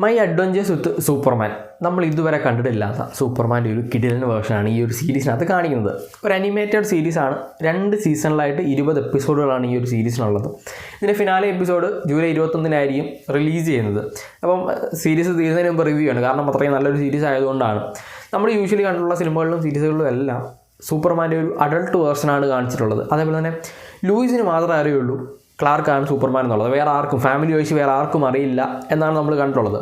My adventures with Superman. നമ്മൾ ഇതുവരെ കണ്ടിട്ടില്ലാത്ത സൂപ്പർമാൻ്റെ ഒരു കിടിലൻ വേർഷനാണ് ഈ ഒരു സീരീസിനകത്ത് കാണിക്കുന്നത്. ഒരു അനിമേറ്റഡ് സീരീസാണ്. 2 സീസണിലായിട്ട് 20 എപ്പിസോഡുകളാണ് ഈ ഒരു സീരീസിനുള്ളത്. ഇതിൻ്റെ ഫിനാലെ എപ്പിസോഡ് ജൂലൈ 21 റിലീസ് ചെയ്യുന്നത്. അപ്പം സീരീസ് തീരുന്നതിന് മുമ്പ് റിവ്യൂ ആണ്, കാരണം അത്രയും നല്ലൊരു സീരീസ് ആയതുകൊണ്ടാണ്. നമ്മൾ യൂഷ്വലി കണ്ടിട്ടുള്ള സിനിമകളിലും സീരീസുകളിലും എല്ലാം സൂപ്പർമാൻ്റെ ഒരു അഡൾട്ട് വേർഷനാണ് കാണിച്ചിട്ടുള്ളത്. അതേപോലെ തന്നെ ലൂയിസിന് മാത്രമേ അറിയുള്ളൂ ക്ലാർക്കാണ് സൂപ്പർമാൻ എന്നുള്ളത്. വേറെ ആർക്കും, ഫാമിലി വൈസ് വേറെ ആർക്കും അറിയില്ല എന്നാണ് നമ്മൾ കണ്ടിട്ടുള്ളത്.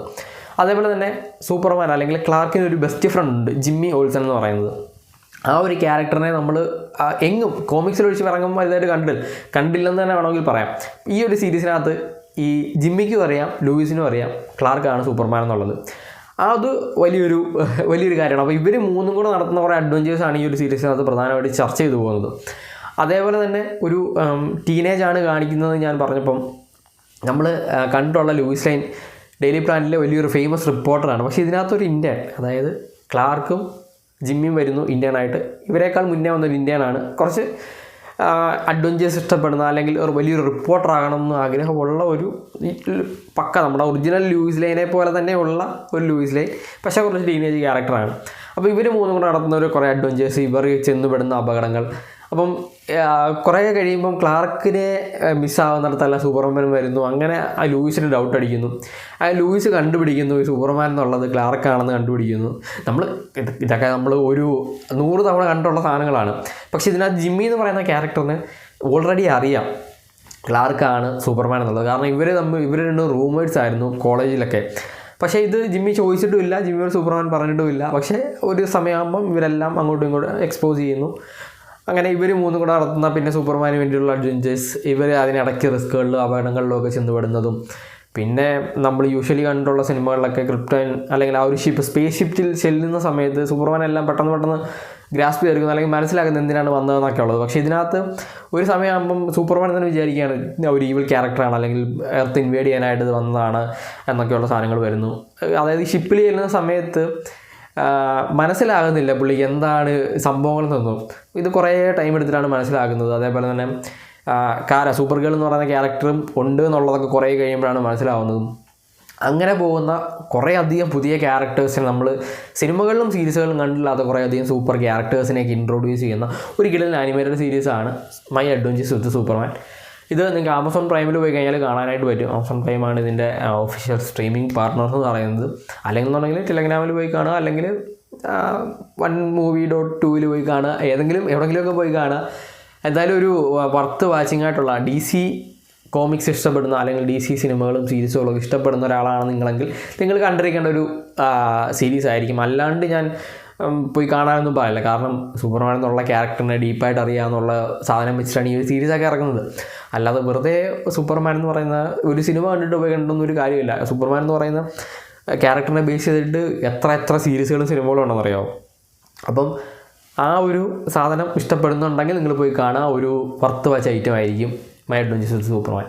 അതേപോലെ തന്നെ സൂപ്പർമാൻ അല്ലെങ്കിൽ ക്ലാർക്കിന് ഒരു ബെസ്റ്റ് ഫ്രണ്ട് ഉണ്ട്, ജിമ്മി ഓൾസൺ എന്ന് പറയുന്നത്. ആ ഒരു ക്യാരക്ടറിനെ നമ്മൾ എങ്ങും കോമിക്സിൽ ഒഴിച്ച് ഇറങ്ങുമ്പോൾ ഇതായിട്ട് കണ്ടില്ലെന്ന് തന്നെ വേണമെങ്കിൽ പറയാം. ഈ ഒരു സീരീസിനകത്ത് ഈ ജിമ്മിക്കും അറിയാം, ലൂയിസിനും അറിയാം ക്ലാർക്കാണ് സൂപ്പർമാൻ എന്നുള്ളത്. അത് വലിയൊരു കാര്യമാണ്. അപ്പോൾ ഇവർ മൂന്നും കൂടെ നടത്തുന്ന കുറേ അഡ്വഞ്ചേഴ്സാണ് ഈ ഒരു സീരീസിനകത്ത് പ്രധാനമായിട്ട് ചർച്ച ചെയ്തു പോകുന്നത്. അതേപോലെ തന്നെ ഒരു ടീനേജാണ് കാണിക്കുന്നത്. ഞാൻ പറഞ്ഞപ്പം നമ്മൾ കണ്ടിട്ടുള്ള ലൂയിസ് ലൈൻ ഡെയിലി പ്ലാനറ്റിലെ വലിയൊരു ഫേമസ് റിപ്പോർട്ടറാണ്. പക്ഷേ ഇതിനകത്തൊരു ഇന്ത്യൻ, അതായത് ക്ലാർക്കും ജിമ്മിയും വരുന്നു ഇന്ത്യനായിട്ട്. ഇവരെക്കാൾ മുന്നേ വന്നൊരു ഇന്ത്യനാണ്. കുറച്ച് അഡ്വഞ്ചേഴ്സ് ഇഷ്ടപ്പെടുന്ന അല്ലെങ്കിൽ ഒരു വലിയൊരു റിപ്പോർട്ടർ ആകണമെന്ന് ആഗ്രഹമുള്ള ഒരു പക്ക നമ്മുടെ ഒറിജിനൽ ലൂയിസ് ലൈനെ പോലെ തന്നെയുള്ള ഒരു ലൂയിസ് ലൈൻ, പക്ഷേ കുറച്ച് ടീനേജ് ക്യാരക്ടറാണ്. അപ്പോൾ ഇവർ മൂന്നും കൂടെ നടത്തുന്ന ഒരു കുറേ അഡ്വഞ്ചേഴ്സ്, ഇവർ ചെന്നുപെടുന്ന അപകടങ്ങൾ. അപ്പം കുറേ കഴിയുമ്പം ക്ലാർക്കിനെ മിസ്സാവുന്നിടത്തല്ല സൂപ്പർമാൻ വരുന്നു. അങ്ങനെ ആ ലൂയിസിന് ഡൗട്ട് അടിക്കുന്നു. ആ ലൂയിസ് കണ്ടുപിടിക്കുന്നു ഈ സൂപ്പർമാൻ എന്നുള്ളത് ക്ലാർക്കാണെന്ന് കണ്ടുപിടിക്കുന്നു. ഇതൊക്കെ നമ്മൾ ഒരു 100 തവണ കണ്ടിട്ടുള്ള സാധനങ്ങളാണ്. പക്ഷേ ഇതിനകത്ത് ജിമ്മി എന്ന് പറയുന്ന ക്യാരക്ടറിന് ഓൾറെഡി അറിയാം ക്ലാർക്കാണ് സൂപ്പർമാൻ എന്നുള്ളത്. കാരണം ഇവർ രണ്ടും റൂംമേറ്റ്സ് ആയിരുന്നു കോളേജിലൊക്കെ. പക്ഷേ ഇത് ജിമ്മി ചോദിച്ചിട്ടുമില്ല, ജിമ്മിയോട് സൂപ്പർമാൻ പറഞ്ഞിട്ടുമില്ല. പക്ഷേ ഒരു സമയമാകുമ്പം ഇവരെല്ലാം അങ്ങോട്ടും ഇങ്ങോട്ടും എക്സ്പോസ് ചെയ്യുന്നു. അങ്ങനെ ഇവർ മൂന്നും കൂടെ നടത്തുന്ന പിന്നെ സൂപ്പർമാന് വേണ്ടിയുള്ള അഡ്വഞ്ചേഴ്സ്, ഇവർ അതിനിടയ്ക്ക് റിസ്കുകളിലും അപകടങ്ങളിലും ഒക്കെ ചെന്നുപെടുന്നതും. പിന്നെ നമ്മൾ യൂഷ്വലി കണ്ടിട്ടുള്ള സിനിമകളിലൊക്കെ ക്രിപ്റ്റോൻ അല്ലെങ്കിൽ ആ ഒരു സ്പേസ് ഷിപ്പിൽ ചെല്ലുന്ന സമയത്ത് സൂപ്പർമാൻ എല്ലാം പെട്ടെന്ന് ഗ്രാസ്പ് ചെയ്തെടുക്കുന്നു അല്ലെങ്കിൽ മനസ്സിലാക്കുന്നത് എന്തിനാണ് വന്നതെന്നൊക്കെ ഉള്ളത്. പക്ഷേ ഇതിനകത്ത് ഒരു സമയമാകുമ്പം സൂപ്പർമാൻ തന്നെ വിചാരിക്കുകയാണ് ഒരു ഈവിൾ ക്യാരക്ടറാണ് അല്ലെങ്കിൽ എർത്ത് ഇൻവേഡ് ചെയ്യാനായിട്ട് ഇത് വന്നതാണ് എന്നൊക്കെയുള്ള സാധനങ്ങൾ വരുന്നു. അതായത് ഷിപ്പിൽ ചെല്ലുന്ന സമയത്ത് മനസ്സിലാകുന്നില്ല പുള്ളിക്ക് എന്താണ് സംഭവങ്ങൾ തന്നു. ഇത് കുറേ ടൈം എടുത്തിട്ടാണ് മനസ്സിലാകുന്നത്. അതേപോലെ തന്നെ സൂപ്പർ ഗേൾ എന്ന് പറയുന്ന ക്യാരക്ടറും ഉണ്ട് എന്നുള്ളതൊക്കെ കുറേ കഴിയുമ്പോഴാണ് മനസ്സിലാവുന്നതും. അങ്ങനെ പോകുന്ന കുറേ അധികം പുതിയ ക്യാരക്ടേഴ്സിനെ നമ്മൾ സിനിമകളിലും സീരീസുകളിലും കണ്ടില്ലാത്ത കുറേ അധികം സൂപ്പർ ക്യാരക്ടേഴ്സിനെയൊക്കെ ഇൻട്രൊഡ്യൂസ് ചെയ്യുന്ന ഒരു കിടലൻ ആനിമേറ്റഡ് സീരീസാണ് മൈ അഡ്വഞ്ചേഴ്സ് വിത്ത് സൂപ്പർമാൻ. ഇത് നിങ്ങൾക്ക് ആമസോൺ പ്രൈമിൽ പോയി കഴിഞ്ഞാൽ കാണാനായിട്ട് പറ്റും. ആമസോൺ പ്രൈമാണ് ഇതിൻ്റെ ഒഫീഷ്യൽ സ്ട്രീമിംഗ് പാർട്ട്നർ എന്ന് പറയുന്നത്. അല്ലെങ്കിൽ എന്നുണ്ടെങ്കിൽ ടെലഗ്രാമിൽ പോയി കാണുക, അല്ലെങ്കിൽ OneMovie.2 പോയി കാണുക, എവിടെയെങ്കിലുമൊക്കെ പോയി കാണുക. എന്തായാലും ഒരു വർത്ത് വാച്ചിങ് ആയിട്ടുള്ള DC കോമിക്സ് ഇഷ്ടപ്പെടുന്ന അല്ലെങ്കിൽ DC സിനിമകളും സീരീസുകളും ഇഷ്ടപ്പെടുന്ന ഒരാളാണ് നിങ്ങളെങ്കിൽ നിങ്ങൾ കണ്ടിരിക്കേണ്ട ഒരു സീരീസ് ആയിരിക്കും. അല്ലാണ്ട് ഞാൻ പോയി കാണാനൊന്നും പറയില്ല. കാരണം സൂപ്പർമാൻ എന്നുള്ള ക്യാരക്ടറിനെ ഡീപ്പായിട്ട് അറിയാമെന്നുള്ള സാധനം വെച്ചിട്ടാണ് ഈ ഒരു സീരീസൊക്കെ ഇറങ്ങുന്നത്. അല്ലാതെ വെറുതെ സൂപ്പർമാൻ എന്ന് പറയുന്ന ഒരു സിനിമ കണ്ടിട്ട് പോയി കണ്ടൊന്നും ഒരു കാര്യമില്ല. സൂപ്പർമാൻ എന്ന് പറയുന്ന ക്യാരക്ടറിനെ ബേസ് ചെയ്തിട്ട് എത്ര സീരീസുകളും സിനിമകളും ഉണ്ടെന്ന് അറിയാമോ. അപ്പം ആ ഒരു സാധനം ഇഷ്ടപ്പെടുന്നുണ്ടെങ്കിൽ നിങ്ങൾ പോയി കാണുക. ഒരു വർത്ത് വാച്ച് ഐറ്റം ആയിരിക്കും മൈ അഡ്വഞ്ചേഴ്സ് വിത്ത് സൂപ്പർമാൻ.